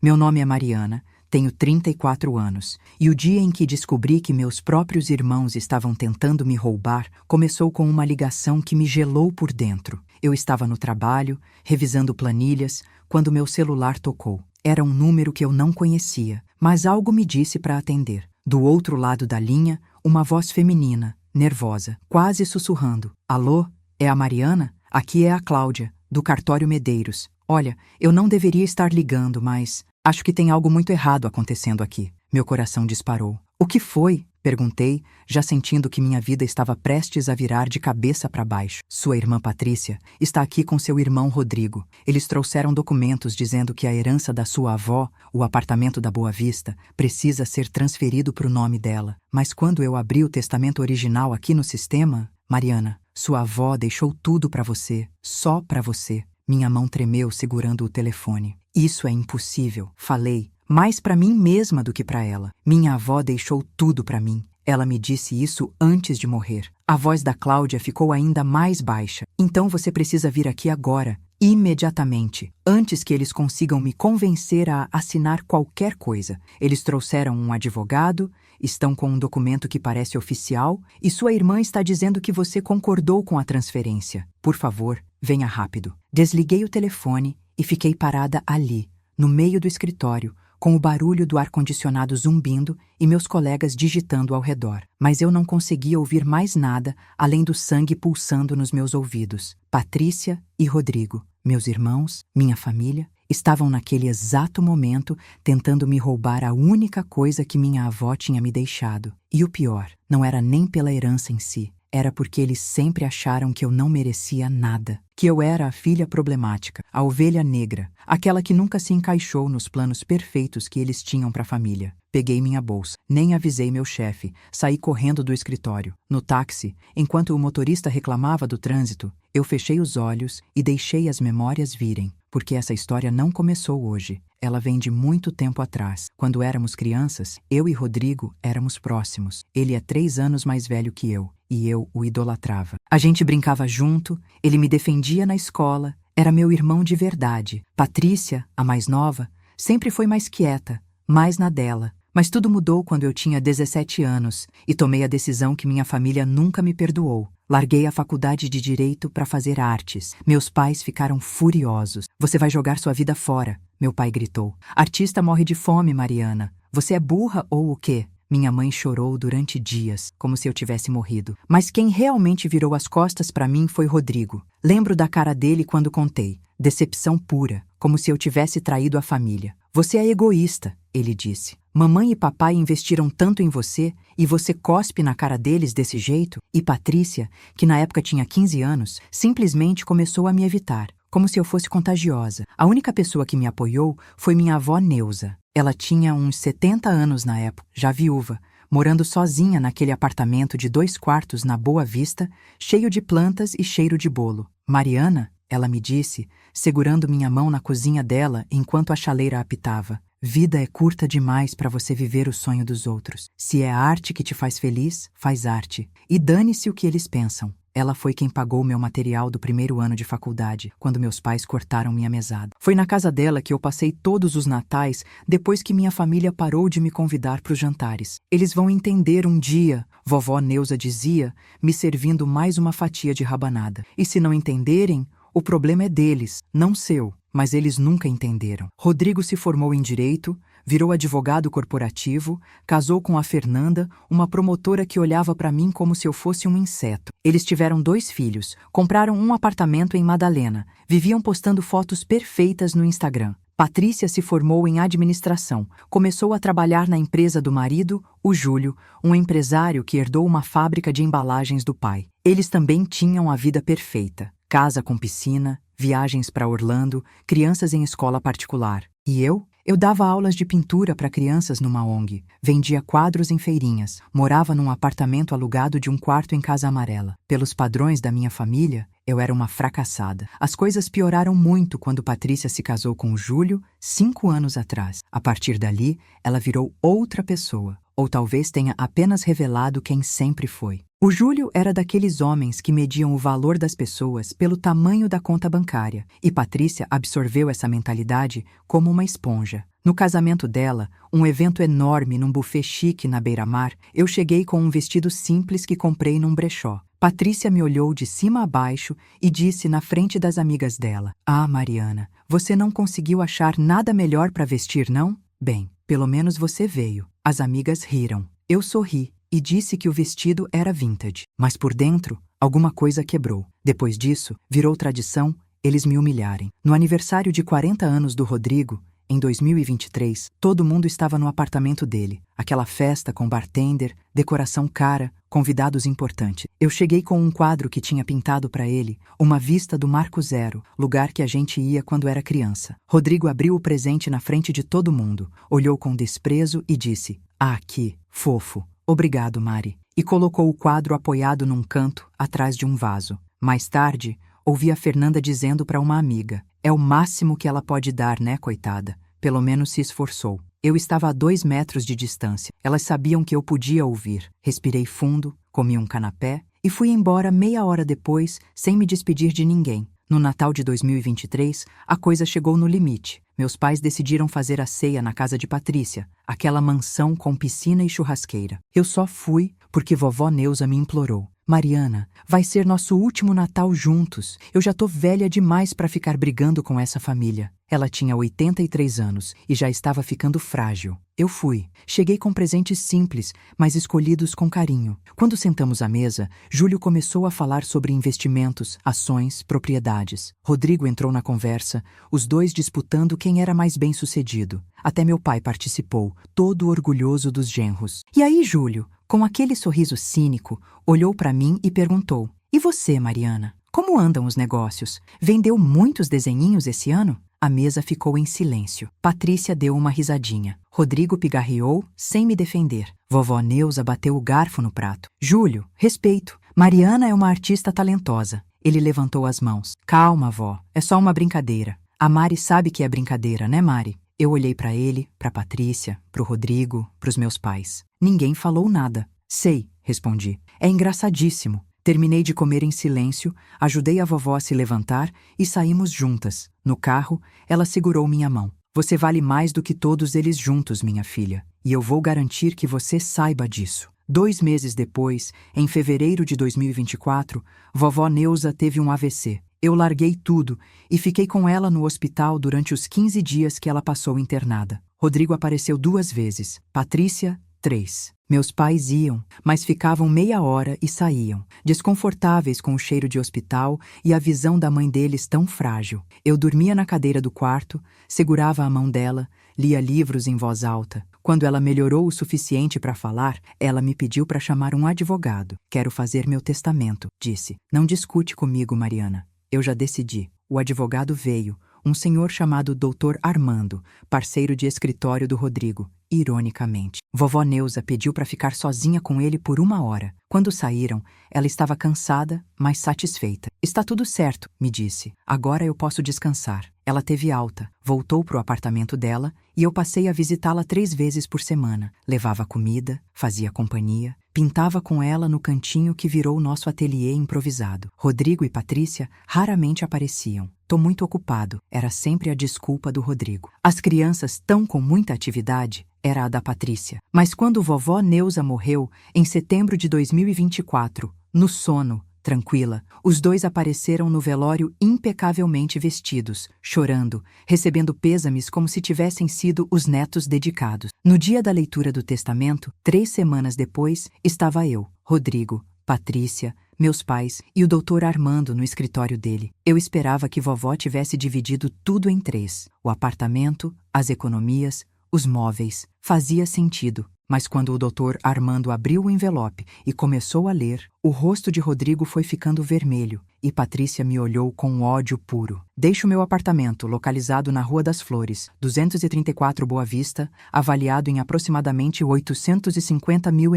Meu nome é Mariana, tenho 34 anos, e o dia em que descobri que meus próprios irmãos estavam tentando me roubar começou com uma ligação que me gelou por dentro. Eu estava no trabalho, revisando planilhas, quando meu celular tocou. Era um número que eu não conhecia, mas algo me disse para atender. Do outro lado da linha, uma voz feminina, nervosa, quase sussurrando. Alô, é a Mariana? Aqui é a Cláudia, do cartório Medeiros. Olha, eu não deveria estar ligando, mas acho que tem algo muito errado acontecendo aqui. Meu coração disparou. O que foi? Perguntei, já sentindo que minha vida estava prestes a virar de cabeça para baixo. Sua irmã Patrícia está aqui com seu irmão Rodrigo. Eles trouxeram documentos dizendo que a herança da sua avó, o apartamento da Boa Vista, precisa ser transferido para o nome dela. Mas quando eu abri o testamento original aqui no sistema, Mariana, sua avó deixou tudo para você, só para você. Minha mão tremeu segurando o telefone. Isso é impossível, falei. Mais para mim mesma do que para ela. Minha avó deixou tudo para mim. Ela me disse isso antes de morrer. A voz da Cláudia ficou ainda mais baixa. Então você precisa vir aqui agora, imediatamente, antes que eles consigam me convencer a assinar qualquer coisa. Eles trouxeram um advogado, estão com um documento que parece oficial e sua irmã está dizendo que você concordou com a transferência. Por favor, venha rápido. Desliguei o telefone e fiquei parada ali, no meio do escritório, com o barulho do ar-condicionado zumbindo e meus colegas digitando ao redor. Mas eu não conseguia ouvir mais nada além do sangue pulsando nos meus ouvidos. Patrícia e Rodrigo, meus irmãos, minha família, estavam naquele exato momento tentando me roubar a única coisa que minha avó tinha me deixado. E o pior, não era nem pela herança em si. Era porque eles sempre acharam que eu não merecia nada. Que eu era a filha problemática, a ovelha negra, aquela que nunca se encaixou nos planos perfeitos que eles tinham para a família. Peguei minha bolsa, nem avisei meu chefe, saí correndo do escritório. No táxi, enquanto o motorista reclamava do trânsito, eu fechei os olhos e deixei as memórias virem, porque essa história não começou hoje. Ela vem de muito tempo atrás. Quando éramos crianças, eu e Rodrigo éramos próximos. Ele é 3 anos mais velho que eu, e eu o idolatrava. A gente brincava junto, ele me defendia na escola, era meu irmão de verdade. Patrícia, a mais nova, sempre foi mais quieta, mais na dela. Mas tudo mudou quando eu tinha 17 anos e tomei a decisão que minha família nunca me perdoou. Larguei a faculdade de Direito para fazer artes. Meus pais ficaram furiosos. Você vai jogar sua vida fora, meu pai gritou. Artista morre de fome, Mariana. Você é burra ou o quê? Minha mãe chorou durante dias, como se eu tivesse morrido. Mas quem realmente virou as costas para mim foi Rodrigo. Lembro da cara dele quando contei. Decepção pura, como se eu tivesse traído a família. Você é egoísta, ele disse. Mamãe e papai investiram tanto em você e você cospe na cara deles desse jeito? E Patrícia, que na época tinha 15 anos, simplesmente começou a me evitar, como se eu fosse contagiosa. A única pessoa que me apoiou foi minha avó Neuza. Ela tinha uns 70 anos na época, já viúva, morando sozinha naquele apartamento de 2 quartos na Boa Vista, cheio de plantas e cheiro de bolo. Mariana, ela me disse, segurando minha mão na cozinha dela enquanto a chaleira apitava. Vida é curta demais para você viver o sonho dos outros. Se é a arte que te faz feliz, faz arte. E dane-se o que eles pensam. Ela foi quem pagou meu material do primeiro ano de faculdade, quando meus pais cortaram minha mesada. Foi na casa dela que eu passei todos os natais depois que minha família parou de me convidar para os jantares. Eles vão entender um dia, vovó Neuza dizia, me servindo mais uma fatia de rabanada. E se não entenderem, o problema é deles, não seu. Mas eles nunca entenderam. Rodrigo se formou em Direito, virou advogado corporativo, casou com a Fernanda, uma promotora que olhava para mim como se eu fosse um inseto. Eles tiveram 2 filhos, compraram um apartamento em Madalena, viviam postando fotos perfeitas no Instagram. Patrícia se formou em administração, começou a trabalhar na empresa do marido, o Júlio, um empresário que herdou uma fábrica de embalagens do pai. Eles também tinham a vida perfeita. Casa com piscina, viagens para Orlando, crianças em escola particular. E eu? Eu dava aulas de pintura para crianças numa ONG, vendia quadros em feirinhas, morava num apartamento alugado de 1 quarto em Casa Amarela. Pelos padrões da minha família, eu era uma fracassada. As coisas pioraram muito quando Patrícia se casou com o Júlio, 5 anos atrás. A partir dali, ela virou outra pessoa, ou talvez tenha apenas revelado quem sempre foi. O Júlio era daqueles homens que mediam o valor das pessoas pelo tamanho da conta bancária, e Patrícia absorveu essa mentalidade como uma esponja. No casamento dela, um evento enorme num buffet chique na beira-mar, eu cheguei com um vestido simples que comprei num brechó. Patrícia me olhou de cima a baixo e disse na frente das amigas dela: "Ah, Mariana, você não conseguiu achar nada melhor para vestir, não? Bem, pelo menos você veio." As amigas riram. Eu sorri e disse que o vestido era vintage, mas por dentro, alguma coisa quebrou. Depois disso, virou tradição eles me humilharem. No aniversário de 40 anos do Rodrigo, em 2023, todo mundo estava no apartamento dele. Aquela festa com bartender, decoração cara, convidados importantes. Eu cheguei com um quadro que tinha pintado para ele, uma vista do Marco Zero, lugar que a gente ia quando era criança. Rodrigo abriu o presente na frente de todo mundo, olhou com desprezo e disse: "Ah, que fofo. Obrigado, Mari." E colocou o quadro apoiado num canto, atrás de um vaso. Mais tarde, ouvi a Fernanda dizendo para uma amiga: "É o máximo que ela pode dar, né, coitada? Pelo menos se esforçou." Eu estava a 2 metros de distância. Elas sabiam que eu podia ouvir. Respirei fundo, comi um canapé e fui embora meia hora depois, sem me despedir de ninguém. No Natal de 2023, a coisa chegou no limite. Meus pais decidiram fazer a ceia na casa de Patrícia, aquela mansão com piscina e churrasqueira. Eu só fui porque vovó Neuza me implorou: "Mariana, vai ser nosso último Natal juntos. Eu já tô velha demais para ficar brigando com essa família." Ela tinha 83 anos e já estava ficando frágil. Eu fui. Cheguei com presentes simples, mas escolhidos com carinho. Quando sentamos à mesa, Júlio começou a falar sobre investimentos, ações, propriedades. Rodrigo entrou na conversa, os dois disputando quem era mais bem-sucedido. Até meu pai participou, todo orgulhoso dos genros. E aí, Júlio, com aquele sorriso cínico, olhou para mim e perguntou: "E você, Mariana? Como andam os negócios? Vendeu muitos desenhinhos esse ano?" A mesa ficou em silêncio. Patrícia deu uma risadinha. Rodrigo pigarreou, sem me defender. Vovó Neuza bateu o garfo no prato. "Júlio, respeito. Mariana é uma artista talentosa." Ele levantou as mãos. "Calma, vó. É só uma brincadeira." "A Mari sabe que é brincadeira, né, Mari?" Eu olhei para ele, para Patrícia, para o Rodrigo, para os meus pais. Ninguém falou nada. "Sei", respondi. "É engraçadíssimo." Terminei de comer em silêncio, ajudei a vovó a se levantar e saímos juntas. No carro, ela segurou minha mão. "Você vale mais do que todos eles juntos, minha filha, e eu vou garantir que você saiba disso." 2 meses depois, em fevereiro de 2024, vovó Neuza teve um AVC. Eu larguei tudo e fiquei com ela no hospital durante os 15 dias que ela passou internada. Rodrigo apareceu 2 vezes, Patrícia, 3. Meus pais iam, mas ficavam meia hora e saíam, desconfortáveis com o cheiro de hospital e a visão da mãe deles tão frágil. Eu dormia na cadeira do quarto, segurava a mão dela, lia livros em voz alta. Quando ela melhorou o suficiente para falar, ela me pediu para chamar um advogado. "Quero fazer meu testamento", disse. "Não discute comigo, Mariana. Eu já decidi." O advogado veio, um senhor chamado Dr. Armando, parceiro de escritório do Rodrigo. Ironicamente, vovó Neuza pediu para ficar sozinha com ele por 1 hora. Quando saíram, ela estava cansada, mas satisfeita. "Está tudo certo", me disse. "Agora eu posso descansar." Ela teve alta, voltou para o apartamento dela e eu passei a visitá-la 3 vezes por semana. Levava comida, fazia companhia, pintava com ela no cantinho que virou nosso ateliê improvisado. Rodrigo e Patrícia raramente apareciam. "Tô muito ocupado", era sempre a desculpa do Rodrigo. As crianças tão com muita atividade era a da Patrícia. Mas quando vovó Neuza morreu, em setembro de 2024, no sono, tranquila, os dois apareceram no velório impecavelmente vestidos, chorando, recebendo pêsames como se tivessem sido os netos dedicados. No dia da leitura do testamento, 3 semanas depois, estava eu, Rodrigo, Patrícia, meus pais e o Dr. Armando no escritório dele. Eu esperava que vovó tivesse dividido tudo em 3: o apartamento, as economias, os móveis. Fazia sentido. Mas quando o Dr. Armando abriu o envelope e começou a ler, o rosto de Rodrigo foi ficando vermelho e Patrícia me olhou com ódio puro. "Deixo meu apartamento, localizado na Rua das Flores, 234 Boa Vista, avaliado em aproximadamente R$ 850 mil,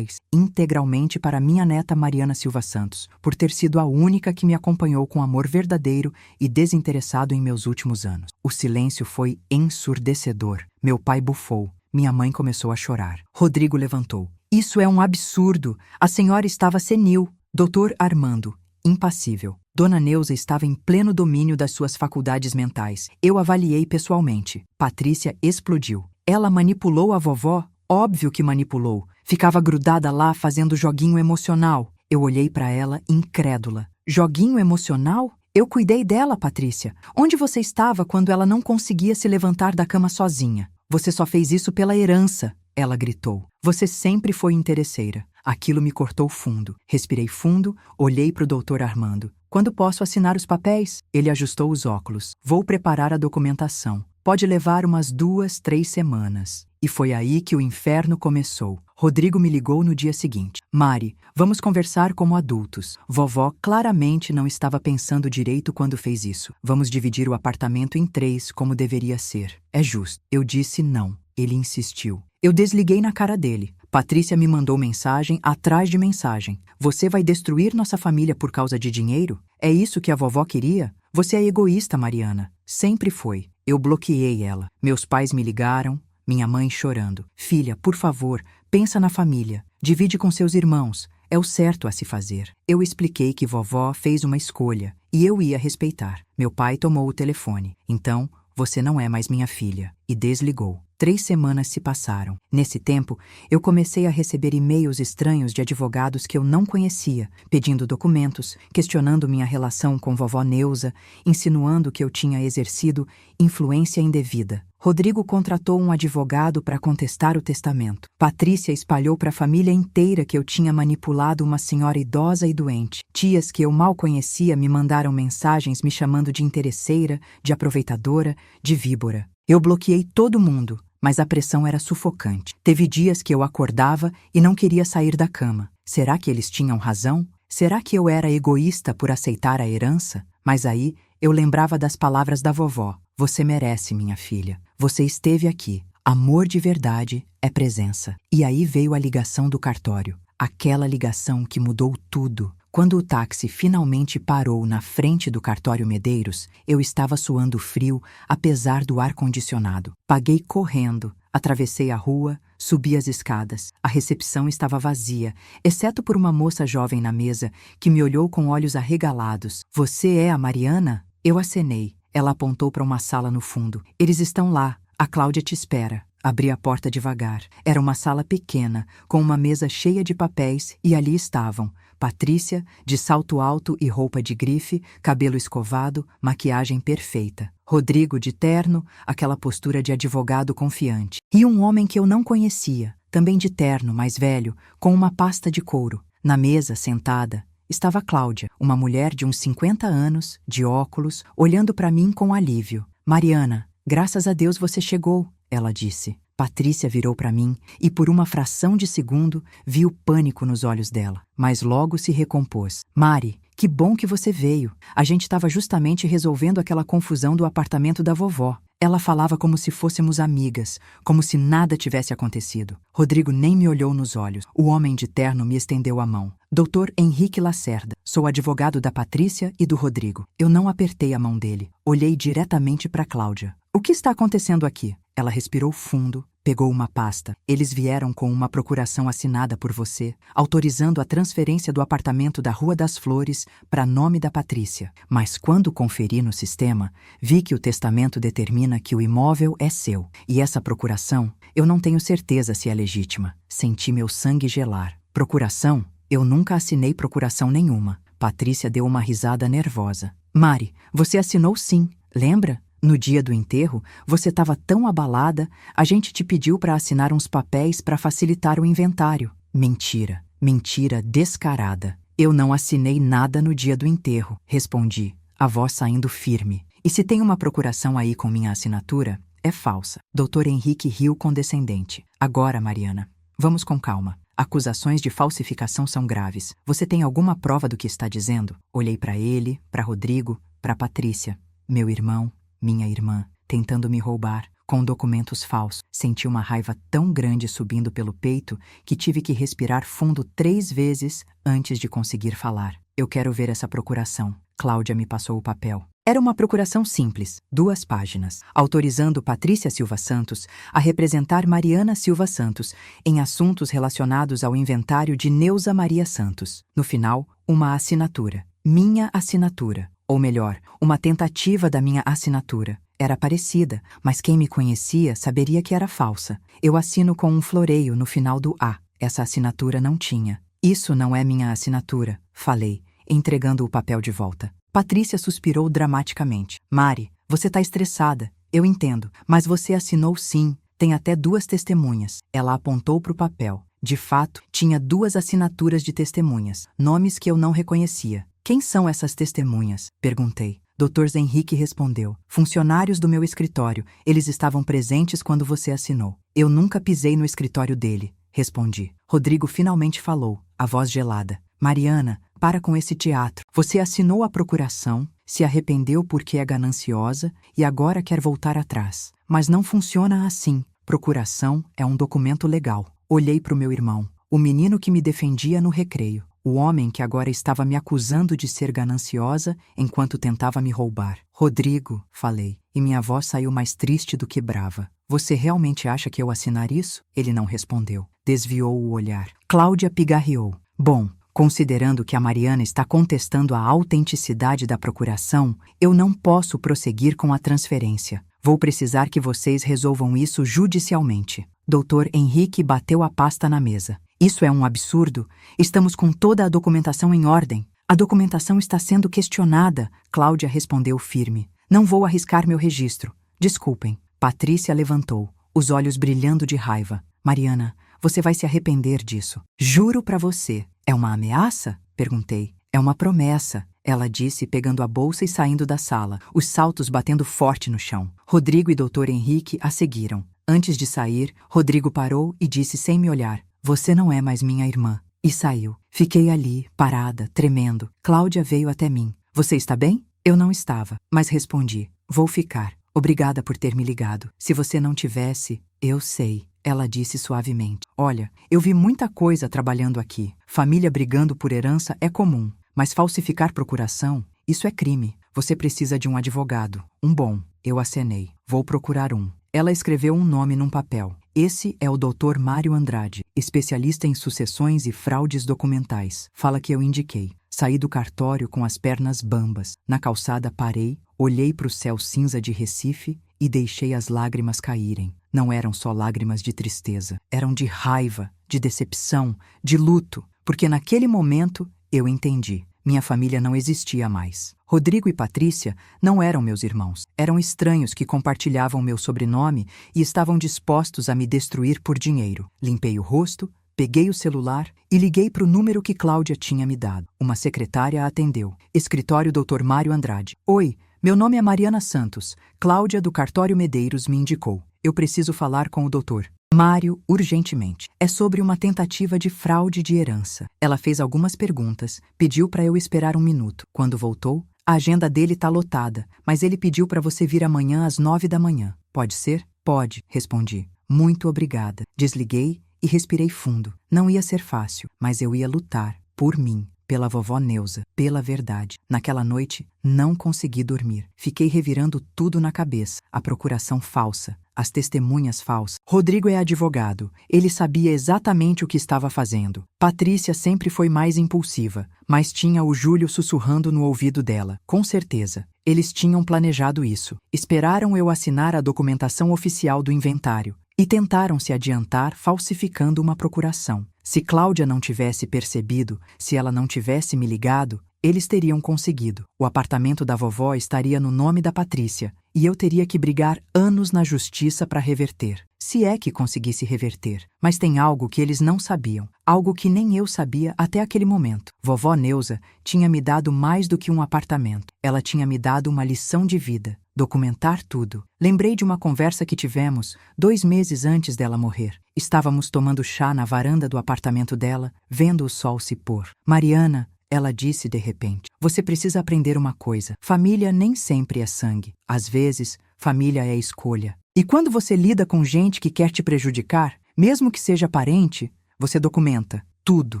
integralmente para minha neta Mariana Silva Santos, por ter sido a única que me acompanhou com amor verdadeiro e desinteressado em meus últimos anos." O silêncio foi ensurdecedor. Meu pai bufou. Minha mãe começou a chorar. Rodrigo levantou. Isso é um absurdo. A senhora estava senil. Dr. Armando, impassível. Dona Neuza estava em pleno domínio das suas faculdades mentais. Eu avaliei pessoalmente. Patrícia explodiu. Ela manipulou a vovó? Óbvio que manipulou. Ficava grudada lá fazendo joguinho emocional. Eu olhei para ela incrédula. Joguinho emocional? Eu cuidei dela, Patrícia. Onde você estava quando ela não conseguia se levantar da cama sozinha? Você só fez isso pela herança, ela gritou. Você sempre foi interesseira. Aquilo me cortou fundo. Respirei fundo, olhei para o Dr. Armando. Quando posso assinar os papéis? Ele ajustou os óculos. Vou preparar a documentação. Pode levar umas 2, 3 semanas. E foi aí que o inferno começou. Rodrigo me ligou no dia seguinte. Mari, vamos conversar como adultos. Vovó claramente não estava pensando direito quando fez isso. Vamos dividir o apartamento em 3, como deveria ser. É justo. Eu disse não. Ele insistiu. Eu desliguei na cara dele. Patrícia me mandou mensagem atrás de mensagem. Você vai destruir nossa família por causa de dinheiro? É isso que a vovó queria? Você é egoísta, Mariana. Sempre foi. Eu bloqueei ela. Meus pais me ligaram, minha mãe chorando. Filha, por favor, pensa na família. Divide com seus irmãos. É o certo a se fazer. Eu expliquei que vovó fez uma escolha e eu ia respeitar. Meu pai tomou o telefone. Então, você não é mais minha filha. E desligou. 3 semanas se passaram. Nesse tempo, eu comecei a receber e-mails estranhos de advogados que eu não conhecia, pedindo documentos, questionando minha relação com vovó Neuza, insinuando que eu tinha exercido influência indevida. Rodrigo contratou um advogado para contestar o testamento. Patrícia espalhou para a família inteira que eu tinha manipulado uma senhora idosa e doente. Tias que eu mal conhecia me mandaram mensagens me chamando de interesseira, de aproveitadora, de víbora. Eu bloqueei todo mundo, mas a pressão era sufocante. Teve dias que eu acordava e não queria sair da cama. Será que eles tinham razão? Será que eu era egoísta por aceitar a herança? Mas aí eu lembrava das palavras da vovó. Você merece, minha filha. Você esteve aqui. Amor de verdade é presença. E aí veio a ligação do cartório. Aquela ligação que mudou tudo. Quando o táxi finalmente parou na frente do cartório Medeiros, eu estava suando frio, apesar do ar-condicionado. Paguei correndo, atravessei a rua, subi as escadas. A recepção estava vazia, exceto por uma moça jovem na mesa, que me olhou com olhos arregalados. Você é a Mariana? Eu acenei. Ela apontou para uma sala no fundo. Eles estão lá. A Cláudia te espera. Abri a porta devagar. Era uma sala pequena, com uma mesa cheia de papéis, e ali estavam Patrícia, de salto alto e roupa de grife, cabelo escovado, maquiagem perfeita. Rodrigo, de terno, aquela postura de advogado confiante. E um homem que eu não conhecia, também de terno, mais velho, com uma pasta de couro. Na mesa, sentada, estava Cláudia, uma mulher de uns 50 anos, de óculos, olhando para mim com alívio. Mariana, graças a Deus você chegou, ela disse. Patrícia virou para mim e, por uma fração de segundo, vi o pânico nos olhos dela. Mas logo se recompôs. Mari, que bom que você veio. A gente estava justamente resolvendo aquela confusão do apartamento da vovó. Ela falava como se fôssemos amigas, como se nada tivesse acontecido. Rodrigo nem me olhou nos olhos. O homem de terno me estendeu a mão. Dr. Henrique Lacerda. Sou advogado da Patrícia e do Rodrigo. Eu não apertei a mão dele. Olhei diretamente para Cláudia. O que está acontecendo aqui? Ela respirou fundo, pegou uma pasta. Eles vieram com uma procuração assinada por você, autorizando a transferência do apartamento da Rua das Flores para nome da Patrícia. Mas quando conferi no sistema, vi que o testamento determina que o imóvel é seu. E essa procuração, eu não tenho certeza se é legítima. Senti meu sangue gelar. Procuração? Eu nunca assinei procuração nenhuma. Patrícia deu uma risada nervosa. Mari, você assinou sim, lembra? No dia do enterro, você estava tão abalada, a gente te pediu para assinar uns papéis para facilitar o inventário. Mentira, mentira descarada. Eu não assinei nada no dia do enterro, respondi, a voz saindo firme. E se tem uma procuração aí com minha assinatura, é falsa. Dr. Henrique riu condescendente. Agora, Mariana, vamos com calma. Acusações de falsificação são graves. Você tem alguma prova do que está dizendo? Olhei para ele, para Rodrigo, para Patrícia. Meu irmão, minha irmã, tentando me roubar, com documentos falsos. Senti uma raiva tão grande subindo pelo peito que tive que respirar fundo 3 vezes antes de conseguir falar. Eu quero ver essa procuração. Cláudia me passou o papel. Era uma procuração simples, 2 páginas, autorizando Patrícia Silva Santos a representar Mariana Silva Santos em assuntos relacionados ao inventário de Neuza Maria Santos. No final, uma assinatura. Minha assinatura. Ou melhor, uma tentativa da minha assinatura. Era parecida, mas quem me conhecia saberia que era falsa. Eu assino com um floreio no final do A. Essa assinatura não tinha. Isso não é minha assinatura, falei, entregando o papel de volta. Patrícia suspirou dramaticamente. Mari, você tá estressada. Eu entendo, mas você assinou sim. Tem até 2 testemunhas. Ela apontou para o papel. De fato, tinha 2 assinaturas de testemunhas, nomes que eu não reconhecia. Quem são essas testemunhas? Perguntei. Dr. Henrique respondeu. Funcionários do meu escritório. Eles estavam presentes quando você assinou. Eu nunca pisei no escritório dele, respondi. Rodrigo finalmente falou, a voz gelada. Mariana, para com esse teatro. Você assinou a procuração, se arrependeu porque é gananciosa e agora quer voltar atrás. Mas não funciona assim. Procuração é um documento legal. Olhei para o meu irmão, o menino que me defendia no recreio. O homem que agora estava me acusando de ser gananciosa enquanto tentava me roubar. Rodrigo, falei, e minha voz saiu mais triste do que brava. Você realmente acha que eu assinar isso? Ele não respondeu. Desviou o olhar. Cláudia pigarreou. Bom, considerando que a Mariana está contestando a autenticidade da procuração, eu não posso prosseguir com a transferência. Vou precisar que vocês resolvam isso judicialmente. Dr. Henrique bateu a pasta na mesa. Isso é um absurdo. Estamos com toda a documentação em ordem. A documentação está sendo questionada, Cláudia respondeu firme. Não vou arriscar meu registro. Desculpem. Patrícia levantou, os olhos brilhando de raiva. Mariana, você vai se arrepender disso. Juro pra você. É uma ameaça? Perguntei. É uma promessa, ela disse, pegando a bolsa e saindo da sala, os saltos batendo forte no chão. Rodrigo e Dr. Henrique a seguiram. Antes de sair, Rodrigo parou e disse sem me olhar. Você não é mais minha irmã. E saiu. Fiquei ali, parada, tremendo. Cláudia veio até mim. Você está bem? Eu não estava, mas respondi. Vou ficar. Obrigada por ter me ligado. Se você não tivesse, eu sei. Ela disse suavemente. Olha, eu vi muita coisa trabalhando aqui. Família brigando por herança é comum. Mas falsificar procuração, isso é crime. Você precisa de um advogado. Um bom. Eu acenei. Vou procurar um. Ela escreveu um nome num papel. Esse é o Dr. Mário Andrade, especialista em sucessões e fraudes documentais. Fala que eu indiquei. Saí do cartório com as pernas bambas. Na calçada parei, olhei para o céu cinza de Recife e deixei as lágrimas caírem. Não eram só lágrimas de tristeza. Eram de raiva, de decepção, de luto. Porque naquele momento eu entendi. Minha família não existia mais. Rodrigo e Patrícia não eram meus irmãos. Eram estranhos que compartilhavam meu sobrenome e estavam dispostos a me destruir por dinheiro. Limpei o rosto, peguei o celular e liguei para o número que Cláudia tinha me dado. Uma secretária a atendeu. Escritório Dr. Mário Andrade. Oi, meu nome é Mariana Santos. Cláudia do Cartório Medeiros me indicou. Eu preciso falar com o doutor. Mário, urgentemente. É sobre uma tentativa de fraude de herança. Ela fez algumas perguntas, pediu para eu esperar um minuto. Quando voltou, a agenda dele tá lotada, mas ele pediu para você vir amanhã às 9 da manhã. Pode ser? Pode, respondi. Muito obrigada. Desliguei e respirei fundo. Não ia ser fácil, mas eu ia lutar, por mim, pela vovó Neuza, pela verdade. Naquela noite, não consegui dormir. Fiquei revirando tudo na cabeça. A procuração falsa, as testemunhas falsas. Rodrigo é advogado. Ele sabia exatamente o que estava fazendo. Patrícia sempre foi mais impulsiva, mas tinha o Júlio sussurrando no ouvido dela. Com certeza. Eles tinham planejado isso. Esperaram eu assinar a documentação oficial do inventário e tentaram se adiantar falsificando uma procuração. Se Cláudia não tivesse percebido, se ela não tivesse me ligado, eles teriam conseguido. O apartamento da vovó estaria no nome da Patrícia e eu teria que brigar anos na justiça para reverter. Se é que conseguisse reverter. Mas tem algo que eles não sabiam. Algo que nem eu sabia até aquele momento. Vovó Neuza tinha me dado mais do que um apartamento. Ela tinha me dado uma lição de vida. Documentar tudo. Lembrei de uma conversa que tivemos 2 meses antes dela morrer. Estávamos tomando chá na varanda do apartamento dela, vendo o sol se pôr. Mariana, ela disse de repente, você precisa aprender uma coisa. Família nem sempre é sangue. Às vezes, família é escolha. E quando você lida com gente que quer te prejudicar, mesmo que seja parente, você documenta tudo,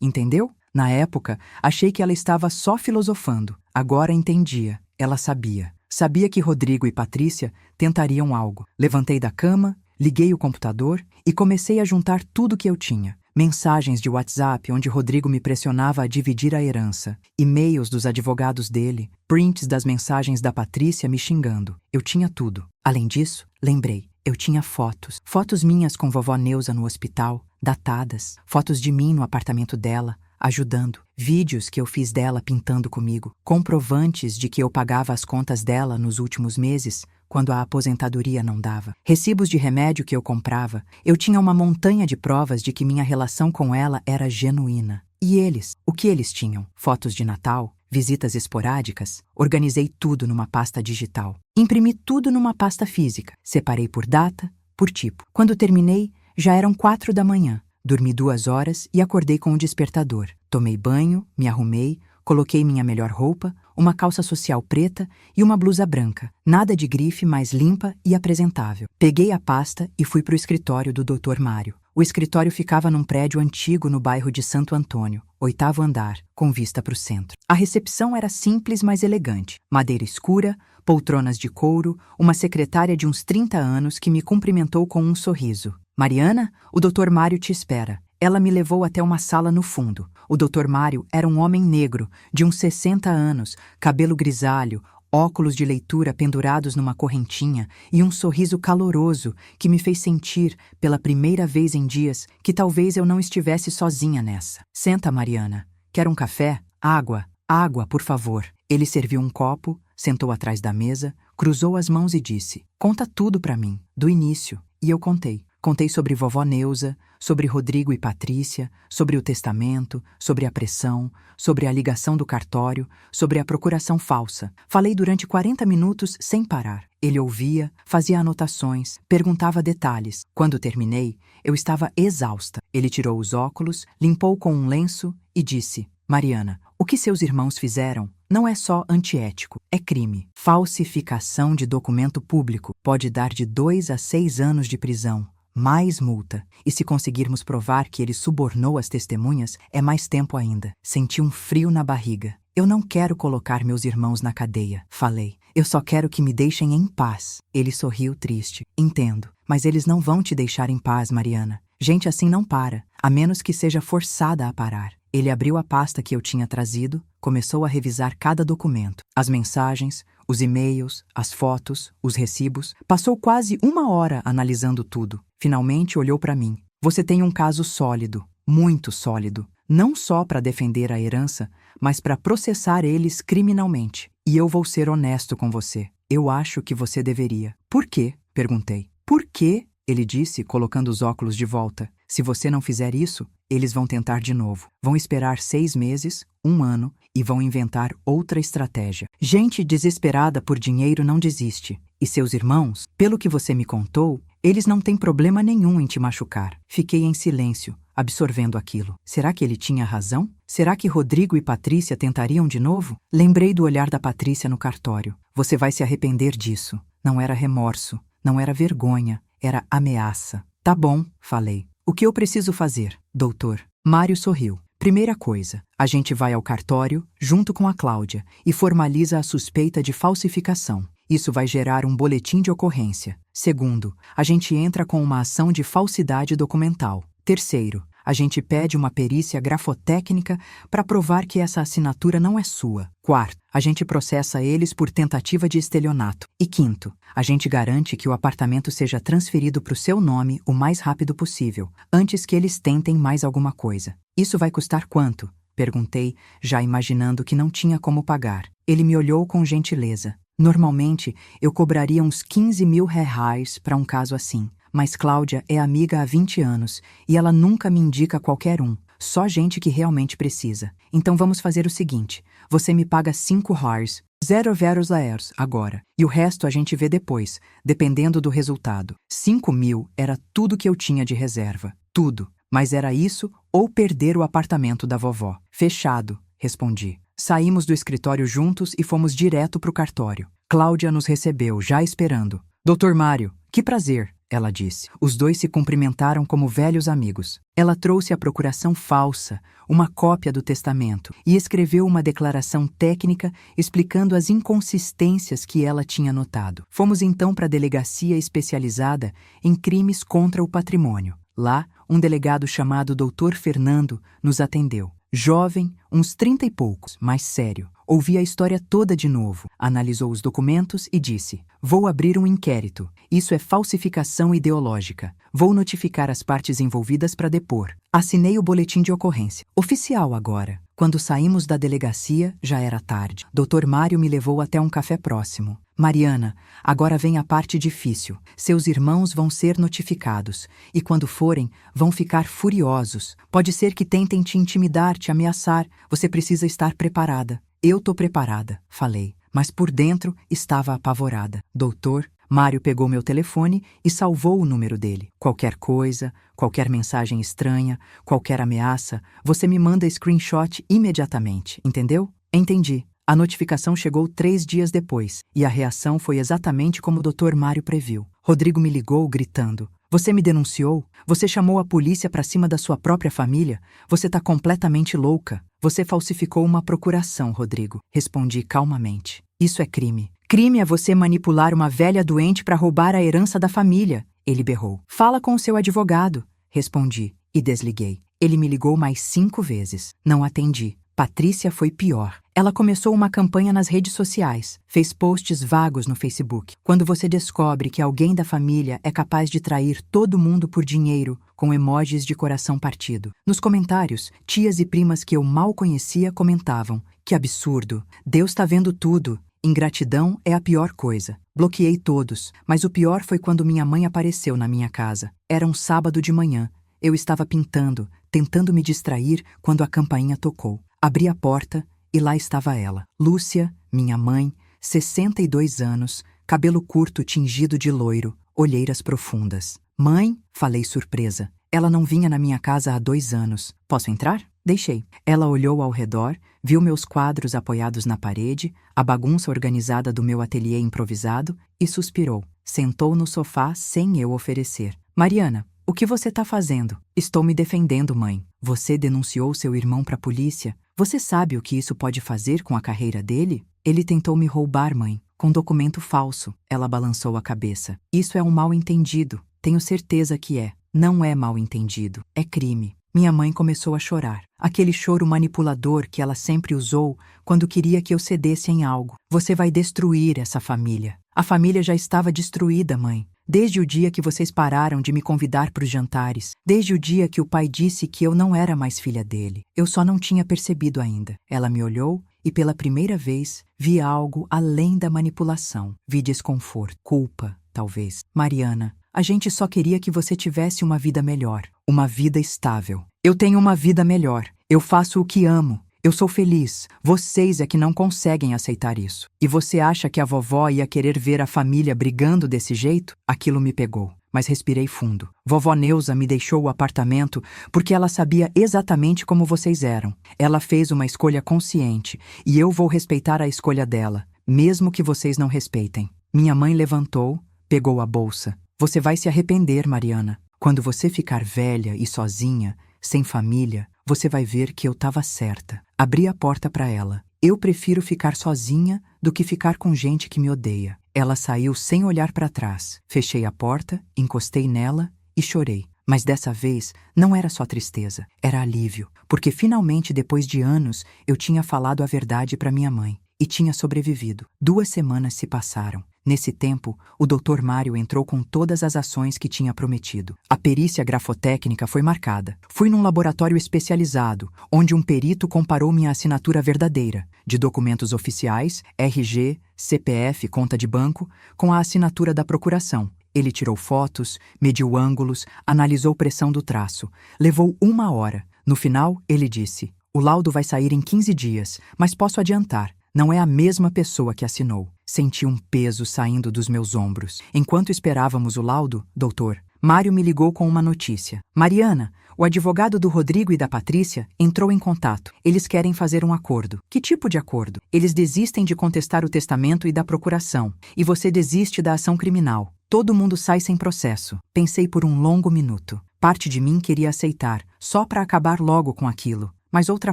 entendeu? Na época, achei que ela estava só filosofando. Agora entendia. Ela sabia. Sabia que Rodrigo e Patrícia tentariam algo. Levantei da cama, liguei o computador e comecei a juntar tudo que eu tinha. Mensagens de WhatsApp onde Rodrigo me pressionava a dividir a herança, e-mails dos advogados dele, prints das mensagens da Patrícia me xingando. Eu tinha tudo. Além disso, lembrei, eu tinha fotos. Fotos minhas com vovó Neuza no hospital, datadas. Fotos de mim no apartamento dela, ajudando. Vídeos que eu fiz dela pintando comigo. Comprovantes de que eu pagava as contas dela nos últimos meses, quando a aposentadoria não dava. Recibos de remédio que eu comprava. Eu tinha uma montanha de provas de que minha relação com ela era genuína. E eles? O que eles tinham? Fotos de Natal? Visitas esporádicas? Organizei tudo numa pasta digital. Imprimi tudo numa pasta física. Separei por data, por tipo. Quando terminei, já eram 4 da manhã. Dormi 2 horas e acordei com o despertador. Tomei banho, me arrumei, coloquei minha melhor roupa, uma calça social preta e uma blusa branca. Nada de grife, mas limpa e apresentável. Peguei a pasta e fui para o escritório do Dr. Mário. O escritório ficava num prédio antigo no bairro de Santo Antônio, 8º andar, com vista para o centro. A recepção era simples, mas elegante. Madeira escura, poltronas de couro, uma secretária de uns 30 anos que me cumprimentou com um sorriso. Mariana, o Dr. Mário te espera. Ela me levou até uma sala no fundo. O Dr. Mário era um homem negro, de uns 60 anos, cabelo grisalho, óculos de leitura pendurados numa correntinha e um sorriso caloroso que me fez sentir, pela primeira vez em dias, que talvez eu não estivesse sozinha nessa. Senta, Mariana. Quer um café? Água. Água, por favor. Ele serviu um copo, sentou atrás da mesa, cruzou as mãos e disse: Conta tudo pra mim, do início. E eu contei. Contei sobre vovó Neuza, sobre Rodrigo e Patrícia, sobre o testamento, sobre a pressão, sobre a ligação do cartório, sobre a procuração falsa. Falei durante 40 minutos sem parar. Ele ouvia, fazia anotações, perguntava detalhes. Quando terminei, eu estava exausta. Ele tirou os óculos, limpou com um lenço e disse: Mariana, o que seus irmãos fizeram não é só antiético, é crime. Falsificação de documento público pode dar de 2 a 6 anos de prisão. Mais multa, e se conseguirmos provar que ele subornou as testemunhas, é mais tempo ainda. Senti um frio na barriga. Eu não quero colocar meus irmãos na cadeia, falei. Eu só quero que me deixem em paz. Ele sorriu triste. Entendo, mas eles não vão te deixar em paz, Mariana. Gente assim não para, a menos que seja forçada a parar. Ele abriu a pasta que eu tinha trazido, começou a revisar cada documento. As mensagens, os e-mails, as fotos, os recibos. Passou quase 1 hora analisando tudo. Finalmente olhou para mim. Você tem um caso sólido, muito sólido. Não só para defender a herança, mas para processar eles criminalmente. E eu vou ser honesto com você. Eu acho que você deveria. Por quê? Perguntei. Por quê? Ele disse, colocando os óculos de volta. Se você não fizer isso, eles vão tentar de novo. Vão esperar 6 meses, 1 ano e vão inventar outra estratégia. Gente desesperada por dinheiro não desiste. E seus irmãos, pelo que você me contou, eles não têm problema nenhum em te machucar. Fiquei em silêncio, absorvendo aquilo. Será que ele tinha razão? Será que Rodrigo e Patrícia tentariam de novo? Lembrei do olhar da Patrícia no cartório. Você vai se arrepender disso. Não era remorso, não era vergonha, era ameaça. Tá bom, falei. O que eu preciso fazer, doutor? Mário sorriu. Primeira coisa, a gente vai ao cartório, junto com a Cláudia, e formaliza a suspeita de falsificação. Isso vai gerar um boletim de ocorrência. Segundo, a gente entra com uma ação de falsidade documental. Terceiro, a gente pede uma perícia grafotécnica para provar que essa assinatura não é sua. Quarto, a gente processa eles por tentativa de estelionato. E quinto, a gente garante que o apartamento seja transferido para o seu nome o mais rápido possível, antes que eles tentem mais alguma coisa. Isso vai custar quanto? Perguntei, já imaginando que não tinha como pagar. Ele me olhou com gentileza. Normalmente, eu cobraria uns 15 mil reais para um caso assim. Mas Cláudia é amiga há 20 anos e ela nunca me indica qualquer um, só gente que realmente precisa. Então vamos fazer o seguinte, você me paga 5 HARs, 0 laers agora, e o resto a gente vê depois, dependendo do resultado. 5 mil era tudo que eu tinha de reserva, tudo, mas era isso ou perder o apartamento da vovó. Fechado, respondi. Saímos do escritório juntos e fomos direto para o cartório. Cláudia nos recebeu, já esperando. Doutor Mário, que prazer! ela disse. Os dois se cumprimentaram como velhos amigos. Ela trouxe a procuração falsa, uma cópia do testamento, e escreveu uma declaração técnica explicando as inconsistências que ela tinha notado. Fomos então para a delegacia especializada em crimes contra o patrimônio. Lá, um delegado chamado Dr. Fernando nos atendeu. Jovem, uns 30 e poucos, mas sério. Ouvi a história toda de novo, analisou os documentos e disse: vou abrir um inquérito. Isso é falsificação ideológica. Vou notificar as partes envolvidas para depor. Assinei o boletim de ocorrência. Oficial agora. Quando saímos da delegacia, já era tarde. Dr. Mário me levou até um café próximo. Mariana, agora vem a parte difícil. Seus irmãos vão ser notificados. E quando forem, vão ficar furiosos. Pode ser que tentem te intimidar, te ameaçar. Você precisa estar preparada. Eu tô preparada, falei, mas por dentro estava apavorada. Doutor, Mário pegou meu telefone e salvou o número dele. Qualquer coisa, qualquer mensagem estranha, qualquer ameaça, você me manda screenshot imediatamente, entendeu? Entendi. A notificação chegou 3 dias depois, e a reação foi exatamente como o Dr. Mário previu. Rodrigo me ligou gritando: você me denunciou? Você chamou a polícia para cima da sua própria família? Você tá completamente louca. Você falsificou uma procuração, Rodrigo. Respondi calmamente. Isso é crime. Crime é você manipular uma velha doente para roubar a herança da família. Ele berrou. Fala com o seu advogado. Respondi e desliguei. Ele me ligou mais 5 vezes. Não atendi. Patrícia foi pior. Ela começou uma campanha nas redes sociais, fez posts vagos no Facebook. Quando você descobre que alguém da família é capaz de trair todo mundo por dinheiro, com emojis de coração partido. Nos comentários, tias e primas que eu mal conhecia comentavam: que absurdo, Deus tá vendo tudo. Ingratidão é a pior coisa. Bloqueei todos, mas o pior foi quando minha mãe apareceu na minha casa. Era um sábado de manhã. Eu estava pintando, tentando me distrair quando a campainha tocou. Abri a porta e lá estava ela. Lúcia, minha mãe, 62 anos, cabelo curto tingido de loiro, olheiras profundas. Mãe, falei surpresa. Ela não vinha na minha casa há 2 anos. Posso entrar? Deixei. Ela olhou ao redor, viu meus quadros apoiados na parede, a bagunça organizada do meu ateliê improvisado e suspirou. Sentou no sofá sem eu oferecer. Mariana, o que você está fazendo? Estou me defendendo, mãe. Você denunciou seu irmão para a polícia? Você sabe o que isso pode fazer com a carreira dele? Ele tentou me roubar, mãe, com documento falso. Ela balançou a cabeça. Isso é um mal-entendido. Tenho certeza que é. Não é mal-entendido. É crime. Minha mãe começou a chorar. Aquele choro manipulador que ela sempre usou quando queria que eu cedesse em algo. Você vai destruir essa família. A família já estava destruída, mãe. Desde o dia que vocês pararam de me convidar para os jantares. Desde o dia que o pai disse que eu não era mais filha dele. Eu só não tinha percebido ainda. Ela me olhou e pela primeira vez vi algo além da manipulação. Vi desconforto, culpa, talvez. Mariana, a gente só queria que você tivesse uma vida melhor. Uma vida estável. Eu tenho uma vida melhor. Eu faço o que amo. Eu sou feliz. Vocês é que não conseguem aceitar isso. E você acha que a vovó ia querer ver a família brigando desse jeito? Aquilo me pegou, mas respirei fundo. Vovó Neuza me deixou o apartamento porque ela sabia exatamente como vocês eram. Ela fez uma escolha consciente e eu vou respeitar a escolha dela, mesmo que vocês não respeitem. Minha mãe levantou, pegou a bolsa. Você vai se arrepender, Mariana. Quando você ficar velha e sozinha, sem família, você vai ver que eu estava certa. Abri a porta para ela. Eu prefiro ficar sozinha do que ficar com gente que me odeia. Ela saiu sem olhar para trás. Fechei a porta, encostei nela e chorei. Mas dessa vez não era só tristeza, era alívio, porque finalmente, depois de anos, eu tinha falado a verdade para minha mãe e tinha sobrevivido. 2 semanas se passaram. Nesse tempo, o Dr. Mário entrou com todas as ações que tinha prometido. A perícia grafotécnica foi marcada. Fui num laboratório especializado, onde um perito comparou minha assinatura verdadeira, de documentos oficiais, RG, CPF, conta de banco, com a assinatura da procuração. Ele tirou fotos, mediu ângulos, analisou pressão do traço. Levou 1 hora. No final, ele disse: o laudo vai sair em 15 dias, mas posso adiantar. Não é a mesma pessoa que assinou. Senti um peso saindo dos meus ombros. Enquanto esperávamos o laudo, doutor, Mário me ligou com uma notícia. Mariana, o advogado do Rodrigo e da Patrícia entrou em contato. Eles querem fazer um acordo. Que tipo de acordo? Eles desistem de contestar o testamento e da procuração. E você desiste da ação criminal. Todo mundo sai sem processo. Pensei por um longo minuto. Parte de mim queria aceitar, só para acabar logo com aquilo. Mas outra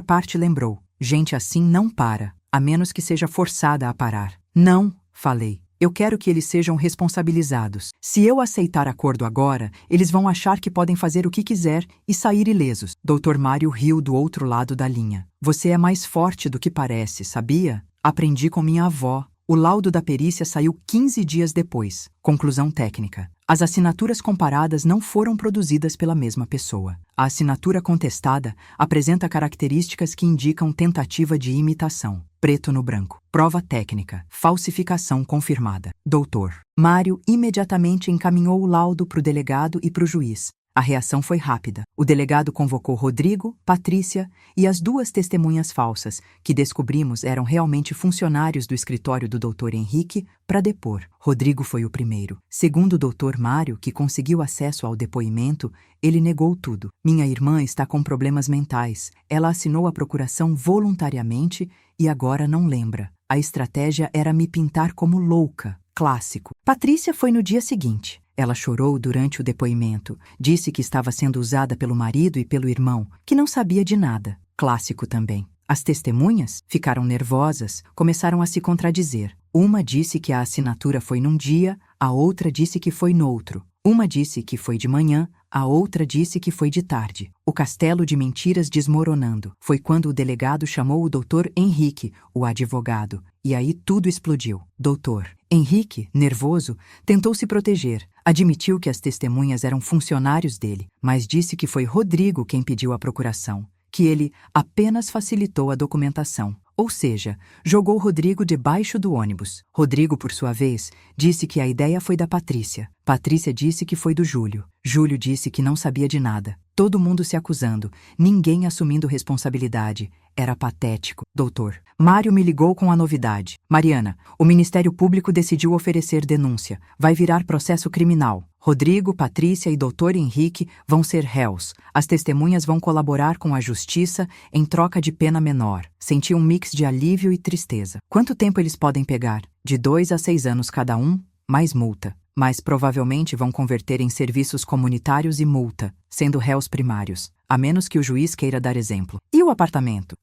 parte lembrou: gente assim não para, a menos que seja forçada a parar. Não, falei. Eu quero que eles sejam responsabilizados. Se eu aceitar acordo agora, eles vão achar que podem fazer o que quiser e sair ilesos. Dr. Mário riu do outro lado da linha. Você é mais forte do que parece, sabia? Aprendi com minha avó. O laudo da perícia saiu 15 dias depois. Conclusão técnica. As assinaturas comparadas não foram produzidas pela mesma pessoa. A assinatura contestada apresenta características que indicam tentativa de imitação. Preto no branco. Prova técnica. Falsificação confirmada. Doutor Mário imediatamente encaminhou o laudo para o delegado e para o juiz. A reação foi rápida. O delegado convocou Rodrigo, Patrícia e as duas testemunhas falsas, que descobrimos eram realmente funcionários do escritório do Dr. Henrique, para depor. Rodrigo foi o primeiro. Segundo o Dr. Mário, que conseguiu acesso ao depoimento, ele negou tudo. Minha irmã está com problemas mentais. Ela assinou a procuração voluntariamente e agora não lembra. A estratégia era me pintar como louca. Clássico. Patrícia foi no dia seguinte. Ela chorou durante o depoimento, disse que estava sendo usada pelo marido e pelo irmão, que não sabia de nada. Clássico também. As testemunhas ficaram nervosas, começaram a se contradizer. Uma disse que a assinatura foi num dia, a outra disse que foi noutro. Uma disse que foi de manhã, a outra disse que foi de tarde. O castelo de mentiras desmoronando. Foi quando o delegado chamou o Dr. Henrique, o advogado, e aí tudo explodiu. Dr. Henrique, nervoso, tentou se proteger. Admitiu que as testemunhas eram funcionários dele, mas disse que foi Rodrigo quem pediu a procuração, que ele apenas facilitou a documentação. Ou seja, jogou Rodrigo debaixo do ônibus. Rodrigo, por sua vez, disse que a ideia foi da Patrícia. Patrícia disse que foi do Júlio. Júlio disse que não sabia de nada. Todo mundo se acusando, ninguém assumindo responsabilidade. Era patético. Doutor Mário me ligou com a novidade. Mariana, o Ministério Público decidiu oferecer denúncia. Vai virar processo criminal. Rodrigo, Patrícia e Dr. Henrique vão ser réus. As testemunhas vão colaborar com a justiça em troca de pena menor. Senti um mix de alívio e tristeza. Quanto tempo eles podem pegar? De 2 a 6 anos cada um, mais multa. Mas provavelmente vão converter em serviços comunitários e multa, sendo réus primários, a menos que o juiz queira dar exemplo. E o apartamento?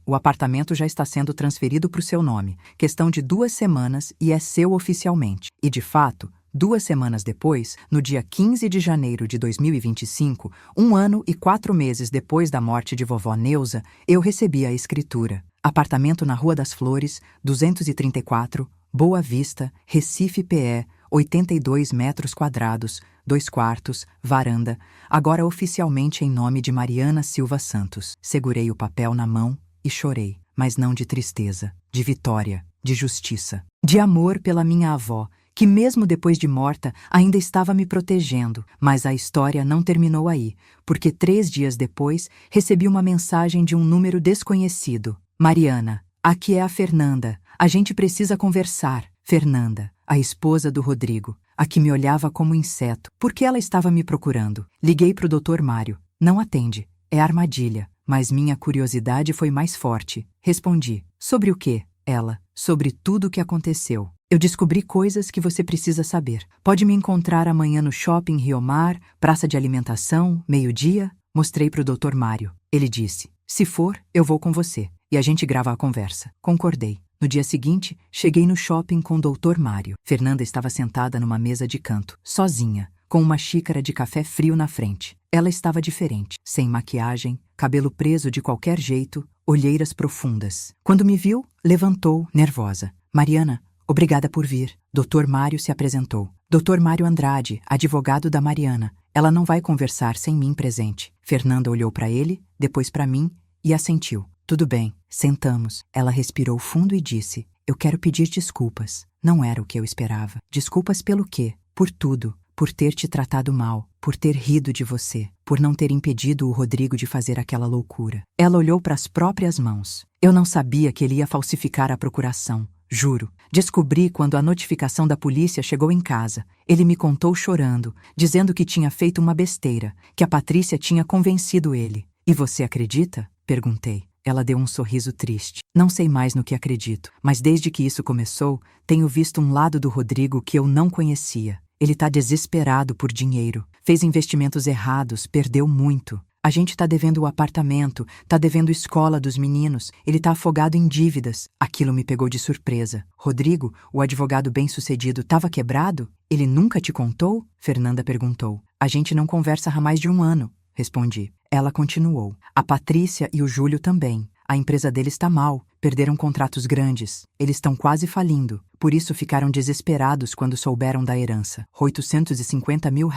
O apartamento já está sendo transferido para o seu nome. Questão de 2 semanas e é seu oficialmente. E de fato, 2 semanas depois, no dia 15 de janeiro de 2025, 1 ano e 4 meses depois da morte de vovó Neuza, eu recebi a escritura. Apartamento na Rua das Flores, 234, Boa Vista, Recife PE, 82 metros quadrados, 2 quartos, varanda, agora oficialmente em nome de Mariana Silva Santos. Segurei o papel na mão e chorei, mas não de tristeza, de vitória, de justiça, de amor pela minha avó, que mesmo depois de morta ainda estava me protegendo. Mas a história não terminou aí, porque 3 dias depois recebi uma mensagem de um número desconhecido. Mariana, aqui é a Fernanda, a gente precisa conversar. Fernanda, a esposa do Rodrigo, a que me olhava como inseto. Por que ela estava me procurando? Liguei para o Dr. Mário. Não atende. É armadilha. Mas minha curiosidade foi mais forte. Respondi. Sobre o quê? Ela. Sobre tudo o que aconteceu. Eu descobri coisas que você precisa saber. Pode me encontrar amanhã no shopping Rio Mar, praça de alimentação, meio-dia? Mostrei para o Dr. Mário. Ele disse, se for, eu vou com você. E a gente grava a conversa. Concordei. No dia seguinte, cheguei no shopping com o Dr. Mário. Fernanda estava sentada numa mesa de canto, sozinha, com uma xícara de café frio na frente. Ela estava diferente, sem maquiagem, cabelo preso de qualquer jeito, olheiras profundas. Quando me viu, levantou, nervosa. Mariana, obrigada por vir. Dr. Mário se apresentou. Dr. Mário Andrade, advogado da Mariana. Ela não vai conversar sem mim presente. Fernanda olhou para ele, depois para mim e assentiu. Tudo bem, sentamos. Ela respirou fundo e disse, eu quero pedir desculpas. Não era o que eu esperava. Desculpas pelo quê? Por tudo. Por ter te tratado mal, por ter rido de você, por não ter impedido o Rodrigo de fazer aquela loucura. Ela olhou para as próprias mãos. Eu não sabia que ele ia falsificar a procuração. Juro. Descobri quando a notificação da polícia chegou em casa. Ele me contou chorando, dizendo que tinha feito uma besteira, que a Patrícia tinha convencido ele. E você acredita? Perguntei. Ela deu um sorriso triste. Não sei mais no que acredito, mas desde que isso começou, tenho visto um lado do Rodrigo que eu não conhecia. Ele tá desesperado por dinheiro. Fez investimentos errados, perdeu muito. A gente tá devendo o apartamento, tá devendo escola dos meninos, ele tá afogado em dívidas. Aquilo me pegou de surpresa. Rodrigo, o advogado bem-sucedido, tava quebrado? Ele nunca te contou? Fernanda perguntou. A gente não conversa há mais de 1 ano, respondi. Ela continuou. A Patrícia e o Júlio também. A empresa deles está mal, perderam contratos grandes, eles estão quase falindo. Por isso ficaram desesperados quando souberam da herança. R$850 mil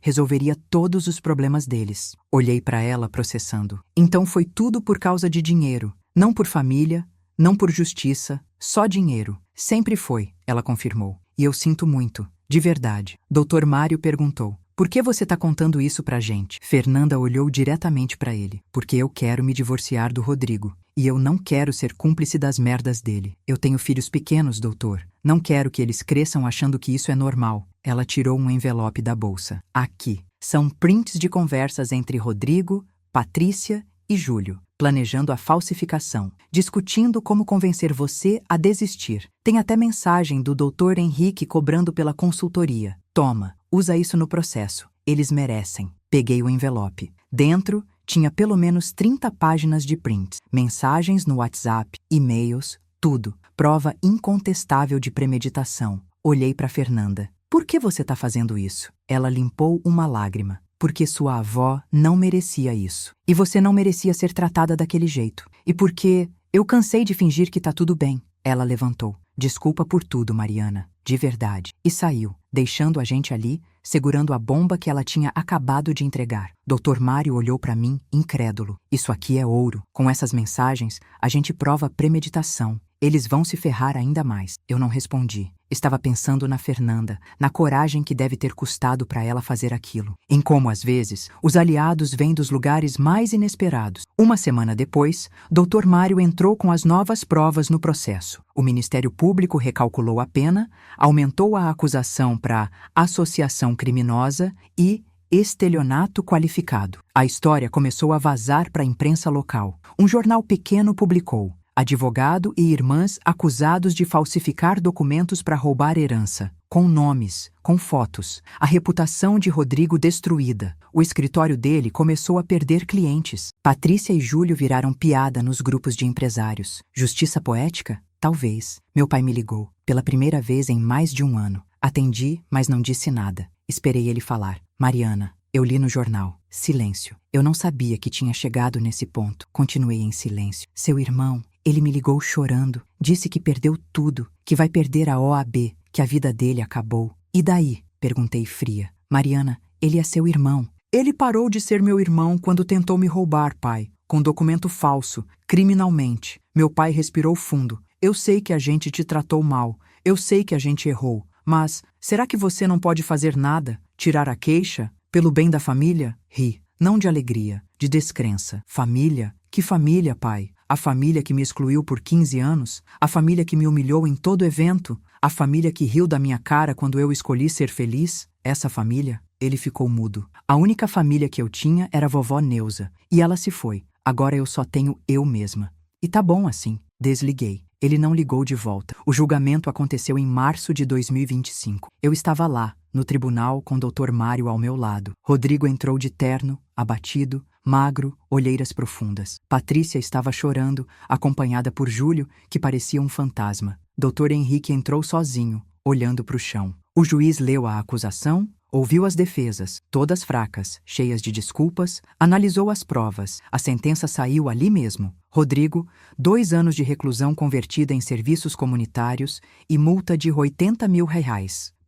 resolveria todos os problemas deles. Olhei para ela processando. Então foi tudo por causa de dinheiro. Não por família, não por justiça, só dinheiro. Sempre foi, ela confirmou. E eu sinto muito, de verdade. Dr. Mário perguntou. Por que você tá contando isso pra gente? Fernanda olhou diretamente pra ele. Porque eu quero me divorciar do Rodrigo. E eu não quero ser cúmplice das merdas dele. Eu tenho filhos pequenos, doutor. Não quero que eles cresçam achando que isso é normal. Ela tirou um envelope da bolsa. Aqui. São prints de conversas entre Rodrigo, Patrícia e Júlio, planejando a falsificação, discutindo como convencer você a desistir. Tem até mensagem do Dr. Henrique cobrando pela consultoria. Toma. Usa isso no processo. Eles merecem. Peguei o envelope. Dentro, tinha pelo menos 30 páginas de prints, mensagens no WhatsApp, e-mails, tudo. Prova incontestável de premeditação. Olhei para Fernanda. Por que você está fazendo isso? Ela limpou uma lágrima. Porque sua avó não merecia isso. E você não merecia ser tratada daquele jeito. E porque eu cansei de fingir que tá tudo bem. Ela levantou. Desculpa por tudo, Mariana. De verdade. E saiu, deixando a gente ali, segurando a bomba que ela tinha acabado de entregar. Dr. Mário olhou para mim, incrédulo. Isso aqui é ouro. Com essas mensagens, a gente prova premeditação. Eles vão se ferrar ainda mais. Eu não respondi. Estava pensando na Fernanda, na coragem que deve ter custado para ela fazer aquilo. Em como, às vezes, os aliados vêm dos lugares mais inesperados. 1 semana depois, Dr. Mário entrou com as novas provas no processo. O Ministério Público recalculou a pena, aumentou a acusação para associação criminosa e estelionato qualificado. A história começou a vazar para a imprensa local. Um jornal pequeno publicou: advogado e irmãs acusados de falsificar documentos para roubar herança. Com nomes, com fotos. A reputação de Rodrigo destruída. O escritório dele começou a perder clientes. Patrícia e Júlio viraram piada nos grupos de empresários. Justiça poética? Talvez. Meu pai me ligou. Pela primeira vez em mais de 1 ano. Atendi, mas não disse nada. Esperei ele falar. Mariana, eu li no jornal. Silêncio. Eu não sabia que tinha chegado nesse ponto. Continuei em silêncio. Seu irmão... Ele me ligou chorando, disse que perdeu tudo, que vai perder a OAB, que a vida dele acabou. E daí? Perguntei fria. Mariana, ele é seu irmão. Ele parou de ser meu irmão quando tentou me roubar, pai, com documento falso, criminalmente. Meu pai respirou fundo. Eu sei que a gente te tratou mal, eu sei que a gente errou, mas será que você não pode fazer nada? Tirar a queixa? Pelo bem da família? Ri. Não de alegria, de descrença. Família? Que família, pai? A família que me excluiu por 15 anos, a família que me humilhou em todo evento, a família que riu da minha cara quando eu escolhi ser feliz, essa família, ele ficou mudo. A única família que eu tinha era a vovó Neuza, e ela se foi. Agora eu só tenho eu mesma. E tá bom assim. Desliguei. Ele não ligou de volta. O julgamento aconteceu em março de 2025. Eu estava lá, no tribunal, com o Dr. Mário ao meu lado. Rodrigo entrou de terno, abatido, magro, olheiras profundas. Patrícia estava chorando, acompanhada por Júlio, que parecia um fantasma. Dr. Henrique entrou sozinho, olhando para o chão. O juiz leu a acusação, ouviu as defesas, todas fracas, cheias de desculpas, analisou as provas. A sentença saiu ali mesmo. Rodrigo, 2 anos de reclusão convertida em serviços comunitários e multa de R$80 mil.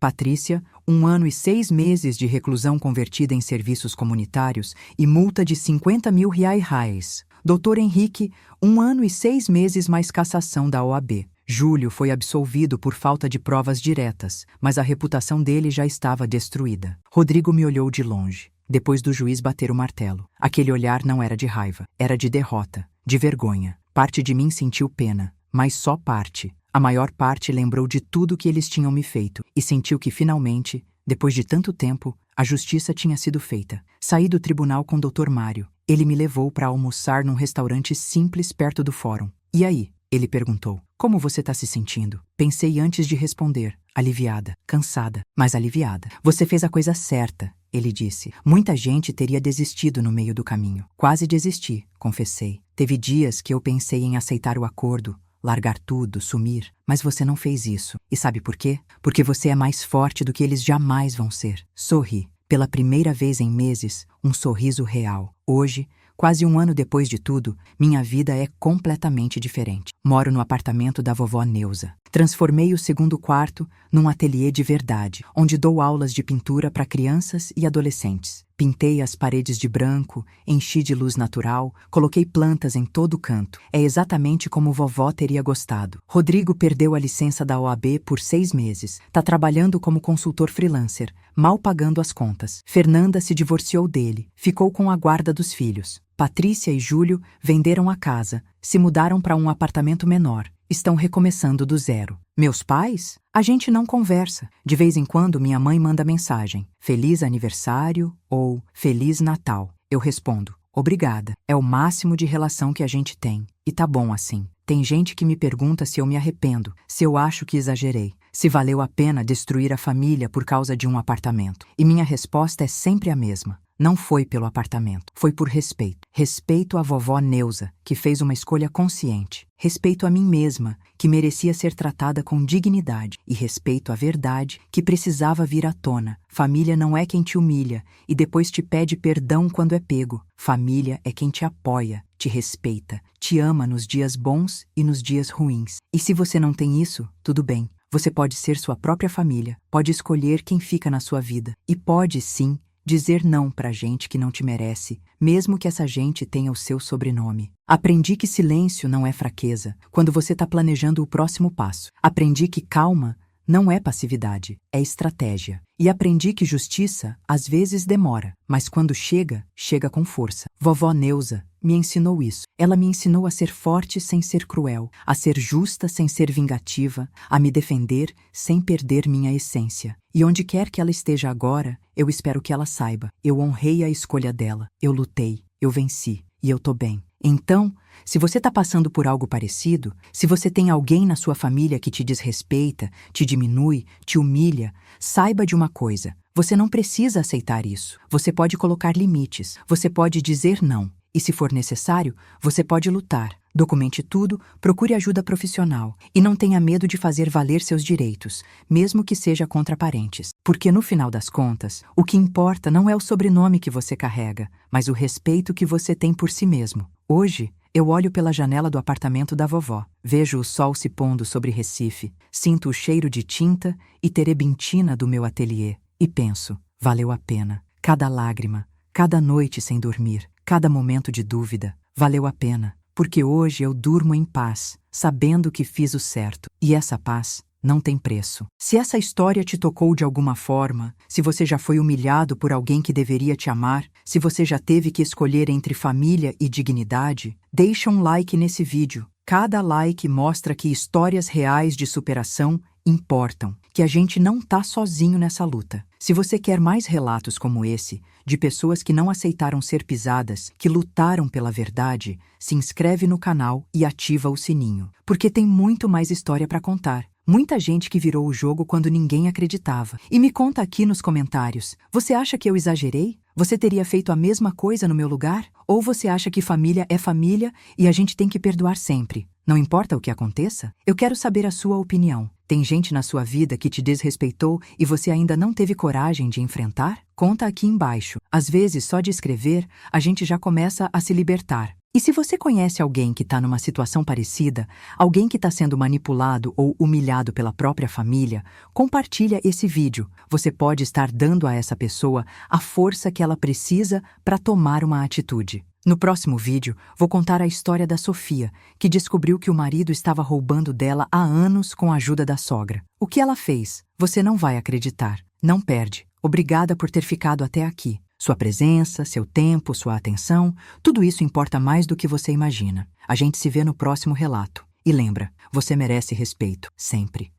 Patrícia, 1 ano e 6 meses de reclusão convertida em serviços comunitários e multa de R$50 mil. Dr. Henrique, 1 ano e 6 meses mais cassação da OAB. Júlio foi absolvido por falta de provas diretas, mas a reputação dele já estava destruída. Rodrigo me olhou de longe, depois do juiz bater o martelo. Aquele olhar não era de raiva, era de derrota, de vergonha. Parte de mim sentiu pena, mas só parte. A maior parte lembrou de tudo que eles tinham me feito e sentiu que, finalmente, depois de tanto tempo, a justiça tinha sido feita. Saí do tribunal com o Dr. Mário. Ele me levou para almoçar num restaurante simples perto do fórum. E aí? Ele perguntou. Como você está se sentindo? Pensei antes de responder. aliviada, cansada, mas aliviada. Você fez a coisa certa, ele disse. Muita gente teria desistido no meio do caminho. Quase desisti, confessei. Teve dias que eu pensei em aceitar o acordo, largar tudo, sumir, mas você não fez isso. E sabe por quê? Porque você é mais forte do que eles jamais vão ser. Sorri. Pela primeira vez em meses, um sorriso real. Hoje, quase um ano depois de tudo, minha vida é completamente diferente. Moro no apartamento da vovó Neuza. Transformei o segundo quarto num ateliê de verdade, onde dou aulas de pintura para crianças e adolescentes. Pintei as paredes de branco, enchi de luz natural, coloquei plantas em todo canto. É exatamente como vovó teria gostado. Rodrigo perdeu a licença da OAB por 6 meses. Tá trabalhando como consultor freelancer, mal pagando as contas. Fernanda se divorciou dele, ficou com a guarda dos filhos. Patrícia e Júlio venderam a casa, se mudaram para um apartamento menor. Estão recomeçando do zero. Meus pais? A gente não conversa. De vez em quando minha mãe manda mensagem. Feliz aniversário ou Feliz Natal. Eu respondo, obrigada. É o máximo de relação que a gente tem. E tá bom assim. Tem gente que me pergunta se eu me arrependo, se eu acho que exagerei, se valeu a pena destruir a família por causa de um apartamento. E minha resposta é sempre a mesma. Não foi pelo apartamento, foi por respeito. Respeito à vovó Neuza, que fez uma escolha consciente. Respeito a mim mesma, que merecia ser tratada com dignidade. E respeito à verdade, que precisava vir à tona. Família não é quem te humilha e depois te pede perdão quando é pego. Família é quem te apoia, te respeita, te ama nos dias bons e nos dias ruins. E se você não tem isso, tudo bem. Você pode ser sua própria família, pode escolher quem fica na sua vida. E pode, sim, dizer não pra gente que não te merece, mesmo que essa gente tenha o seu sobrenome. Aprendi que silêncio não é fraqueza, quando você tá planejando o próximo passo. Aprendi que calma não é passividade, é estratégia. E aprendi que justiça, às vezes, demora, mas quando chega, chega com força. Vovó Neuza me ensinou isso. Ela me ensinou a ser forte sem ser cruel, a ser justa sem ser vingativa, a me defender sem perder minha essência. E onde quer que ela esteja agora, eu espero que ela saiba. Eu honrei a escolha dela, eu lutei, eu venci, e eu tô bem. Então, se você está passando por algo parecido, se você tem alguém na sua família que te desrespeita, te diminui, te humilha, saiba de uma coisa: você não precisa aceitar isso. Você pode colocar limites, você pode dizer não. E se for necessário, você pode lutar. Documente tudo, procure ajuda profissional e não tenha medo de fazer valer seus direitos, mesmo que seja contra parentes. Porque no final das contas, o que importa não é o sobrenome que você carrega, mas o respeito que você tem por si mesmo. Hoje, eu olho pela janela do apartamento da vovó, vejo o sol se pondo sobre Recife, sinto o cheiro de tinta e terebintina do meu ateliê e penso, valeu a pena. Cada lágrima, cada noite sem dormir, cada momento de dúvida, valeu a pena. Porque hoje eu durmo em paz, sabendo que fiz o certo. E essa paz não tem preço. Se essa história te tocou de alguma forma, se você já foi humilhado por alguém que deveria te amar, se você já teve que escolher entre família e dignidade, deixa um like nesse vídeo. Cada like mostra que histórias reais de superação importam, que a gente não tá sozinho nessa luta. Se você quer mais relatos como esse, de pessoas que não aceitaram ser pisadas, que lutaram pela verdade, se inscreve no canal e ativa o sininho, porque tem muito mais história para contar. Muita gente que virou o jogo quando ninguém acreditava. E me conta aqui nos comentários, você acha que eu exagerei? Você teria feito a mesma coisa no meu lugar? Ou você acha que família é família e a gente tem que perdoar sempre? Não importa o que aconteça? Eu quero saber a sua opinião. Tem gente na sua vida que te desrespeitou e você ainda não teve coragem de enfrentar? Conta aqui embaixo. Às vezes, só de escrever, a gente já começa a se libertar. E se você conhece alguém que está numa situação parecida, alguém que está sendo manipulado ou humilhado pela própria família, compartilha esse vídeo. Você pode estar dando a essa pessoa a força que ela precisa para tomar uma atitude. No próximo vídeo, vou contar a história da Sofia, que descobriu que o marido estava roubando dela há anos com a ajuda da sogra. O que ela fez? Você não vai acreditar. Não perde. Obrigada por ter ficado até aqui. Sua presença, seu tempo, sua atenção, tudo isso importa mais do que você imagina. A gente se vê no próximo relato. E lembra, você merece respeito, sempre.